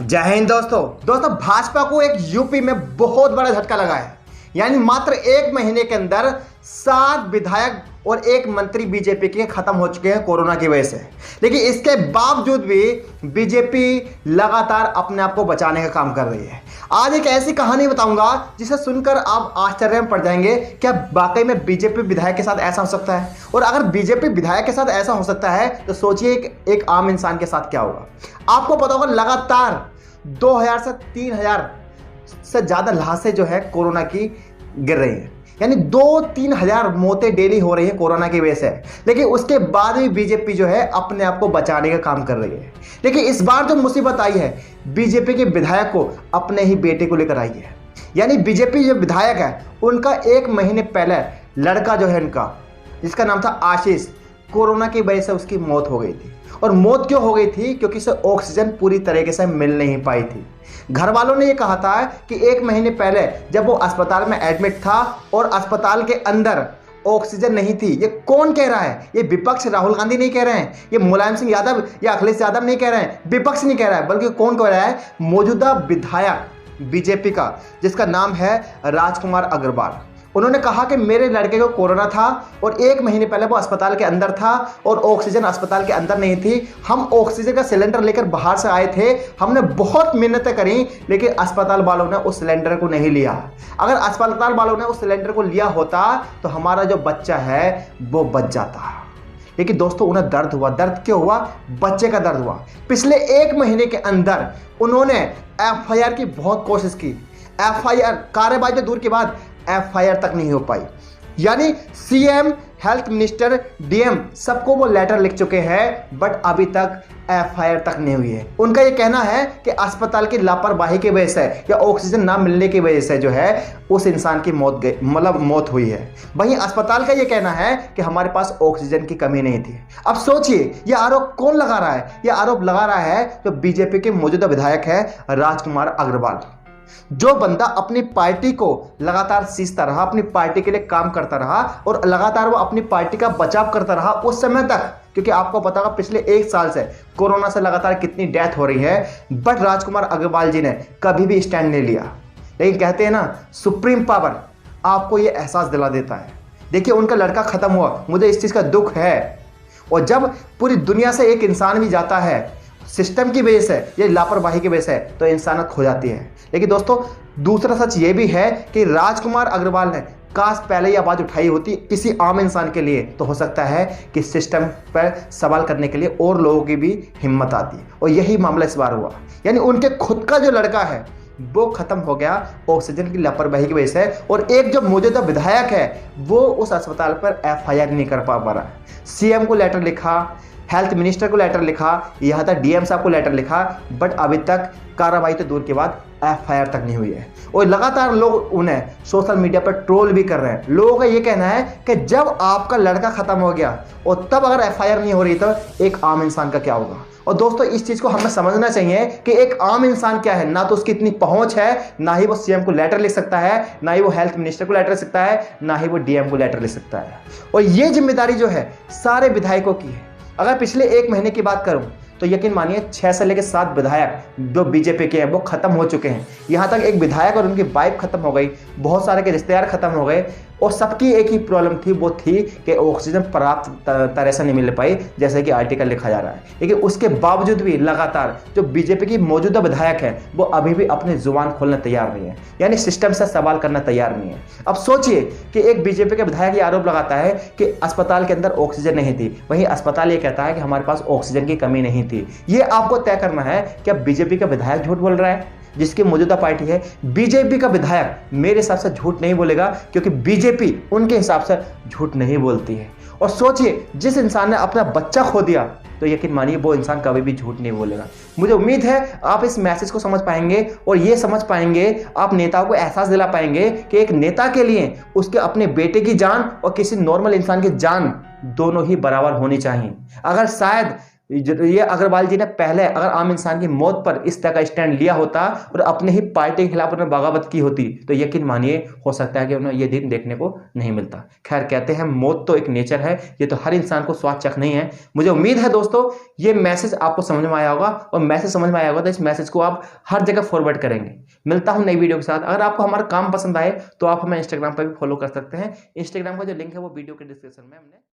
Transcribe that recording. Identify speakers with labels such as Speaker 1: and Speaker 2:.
Speaker 1: जय हिंद दोस्तों भाजपा को एक यूपी में बहुत बड़ा झटका लगा है। यानी मात्र एक महीने के अंदर 7 विधायक और 1 मंत्री बीजेपी के खत्म हो चुके हैं कोरोना की वजह से। लेकिन इसके बावजूद भी बीजेपी लगातार अपने आप को बचाने का काम कर रही है। आज एक ऐसी कहानी बताऊंगा जिसे सुनकर आप आश्चर्य में पड़ जाएंगे। क्या वाकई में बीजेपी विधायक के साथ ऐसा हो सकता है? और अगर बीजेपी विधायक के साथ ऐसा हो सकता है तो सोचिए एक आम इंसान के साथ क्या होगा। आपको पता होगा लगातार 2000 से 3000 से ज्यादा लाशें जो है कोरोना की गिर रही है। यानी 2-3 हजार मौतें डेली हो रही है कोरोना की वजह से। लेकिन उसके बाद भी बीजेपी जो है अपने आप को बचाने का काम कर रही है। लेकिन इस बार जो मुसीबत आई है बीजेपी के विधायक को अपने ही बेटे को लेकर आई है। यानी बीजेपी जो विधायक है उनका 1 महीने पहले लड़का जो है उनका, जिसका नाम था आशीष, कोरोना की वजह से उसकी मौत हो गई थी। और मौत क्यों हो गई थी? क्योंकि उसे ऑक्सीजन पूरी तरीके से मिल नहीं पाई थी। घर वालों ने यह कहा था कि 1 महीने पहले जब वो अस्पताल में एडमिट था और अस्पताल के अंदर ऑक्सीजन नहीं थी। ये कौन कह रहा है? ये विपक्ष राहुल गांधी नहीं कह रहे हैं, ये मुलायम सिंह यादव या अखिलेश यादव नहीं कह रहे हैं, विपक्ष नहीं कह रहा है, बल्कि कौन कह रहा है? मौजूदा विधायक बीजेपी का, जिसका नाम है राजकुमार अग्रवाल। उन्होंने कहा कि मेरे लड़के को कोरोना था और 1 महीने पहले वो अस्पताल के अंदर था और ऑक्सीजन अस्पताल के अंदर नहीं थी। हम ऑक्सीजन का सिलेंडर लेकर बाहर से आए थे, हमने बहुत मेहनतें करी, लेकिन अस्पताल वालों ने उस सिलेंडर को नहीं लिया। अगर अस्पताल वालों ने उस सिलेंडर को लिया होता तो हमारा जो बच्चा है वो बच जाता। लेकिन दोस्तों उन्हें दर्द हुआ। दर्द क्यों हुआ? बच्चे का दर्द हुआ। पिछले 1 महीने के अंदर उन्होंने FIR की बहुत कोशिश की। FIR कार्यवाही तो दूर की बात, FIR तक नहीं हो पाई। यानी CM, हेल्थ मिनिस्टर, DM सबको वो लेटर लिख चुके हैं, बट अभी तक FIR तक नहीं हुई है। उनका ये कहना है कि अस्पताल की लापरवाही की वजह से या ऑक्सीजन ना मिलने की वजह से जो है उस इंसान की मौत हुई है। वहीं अस्पताल का ये कहना है कि हमारे पास ऑक्सीजन की कमी नहीं थी। अब सोचिए ये आरोप कौन लगा रहा है? ये आरोप लगा रहा है जो बीजेपी के मौजूदा विधायक है राजकुमार अग्रवाल। जो बंदा अपनी पार्टी को लगातार सींचता रहा, अपनी पार्टी के लिए काम करता रहा और लगातार वो अपनी पार्टी का बचाव करता रहा उस समय तक। क्योंकि आपको पता होगा पिछले 1 साल से कोरोना से लगातार कितनी डेथ हो रही है, बट राजकुमार अग्रवाल जी ने कभी भी स्टैंड नहीं लिया। लेकिन कहते हैं ना, सुप्रीम पावर आपको ये एहसास दिला देता है। देखिए उनका लड़का खत्म हुआ, मुझे इस चीज का दुख है। और जब पूरी दुनिया से एक इंसान भी जाता है सिस्टम की वजह से या लापरवाही की वजह से, तो इंसानियत खो जाती है। लेकिन दोस्तों दूसरा सच ये भी है कि राजकुमार अग्रवाल ने काश पहले ही आवाज उठाई होती किसी आम इंसान के लिए, तो हो सकता है कि सिस्टम पर सवाल करने के लिए और लोगों की भी हिम्मत आती। और यही मामला इस बार हुआ। यानी उनके खुद का जो लड़का है वो खत्म हो गया ऑक्सीजन की लापरवाही की वजह से। और एक जो मौजूदा विधायक है वो उस अस्पताल पर FIR नहीं कर पा रहा है। CM को लेटर लिखा, हेल्थ मिनिस्टर को लेटर लिखा, यहाँ तक DM साहब को लेटर लिखा, बट अभी तक कार्रवाई तो दूर के बाद FIR तक नहीं हुई है। और लगातार लोग उन्हें सोशल मीडिया पर ट्रोल भी कर रहे हैं। लोगों का ये कहना है कि जब आपका लड़का खत्म हो गया और तब अगर FIR नहीं हो रही तो एक आम इंसान का क्या होगा? और दोस्तों इस चीज को हमें समझना चाहिए कि एक आम इंसान क्या है। ना तो उसकी इतनी पहुंच है, ना ही वो CM को लेटर लिख सकता है, ना ही वो हेल्थ मिनिस्टर को लेटर लिख सकता है, ना ही वो DM को लेटर लिख सकता है। और ये जिम्मेदारी जो है सारे विधायकों की है। अगर पिछले 1 महीने की बात करूं तो यकीन मानिए 6 से लेकर 7 विधायक जो बीजेपी के हैं वो खत्म हो चुके हैं। यहाँ तक एक विधायक और उनकी वाइफ खत्म हो गई, बहुत सारे के रिश्तेदार खत्म हो गए। और सबकी एक ही प्रॉब्लम थी, वो थी कि ऑक्सीजन प्राप्त तरह से नहीं मिल पाई, जैसे कि आर्टिकल लिखा जा रहा है। लेकिन उसके बावजूद भी लगातार जो बीजेपी की मौजूदा विधायक है वो अभी भी अपनी जुबान खोलने तैयार नहीं है। यानी सिस्टम से सवाल करना तैयार नहीं है। अब सोचिए कि एक बीजेपी के विधायक ये आरोप लगाता है कि अस्पताल के अंदर ऑक्सीजन नहीं थी, वहीं अस्पताल ये कहता है कि हमारे पास ऑक्सीजन की कमी नहीं थी। ये आपको तय करना है कि बीजेपी का विधायक झूठ बोल रहा है जिसकी मौजूदा पार्टी है। बीजेपी का विधायक मेरे हिसाब से झूठ नहीं बोलेगा, क्योंकि बीजेपी उनके हिसाब से झूठ नहीं बोलती है। और सोचिए जिस इंसान ने अपना बच्चा खो दिया, तो यकीन मानिए वो इंसान कभी भी झूठ नहीं बोलेगा। मुझे उम्मीद है आप इस मैसेज को समझ पाएंगे और ये समझ पाएंगे, आप नेताओं को एहसास दिला पाएंगे कि एक नेता के लिए उसके अपने बेटे की जान और किसी नॉर्मल इंसान की जान दोनों ही बराबर होनी चाहिए। अगर शायद ये अग्रवाल जी ने पहले अगर आम इंसान की मौत पर इस तरह का स्टैंड लिया होता और अपने ही पार्टी के खिलाफ उन्होंने बगावत की होती तो यकीन मानिए हो सकता है कि उन्हें ये दिन देखने को नहीं मिलता। खैर, कहते हैं मौत तो एक नेचर है, ये तो हर इंसान को स्वाद चख नहीं है। मुझे उम्मीद है दोस्तों ये मैसेज आपको समझ में आया होगा, और मैसेज समझ में आया होगा तो इस मैसेज को आप हर जगह फॉरवर्ड करेंगे। मिलता हूं नई वीडियो के साथ। अगर आपको हमारा काम पसंद आए तो आप हमें इंस्टाग्राम पर भी फॉलो कर सकते हैं। इंस्टाग्राम का जो लिंक है वो वीडियो के डिस्क्रिप्शन में हमने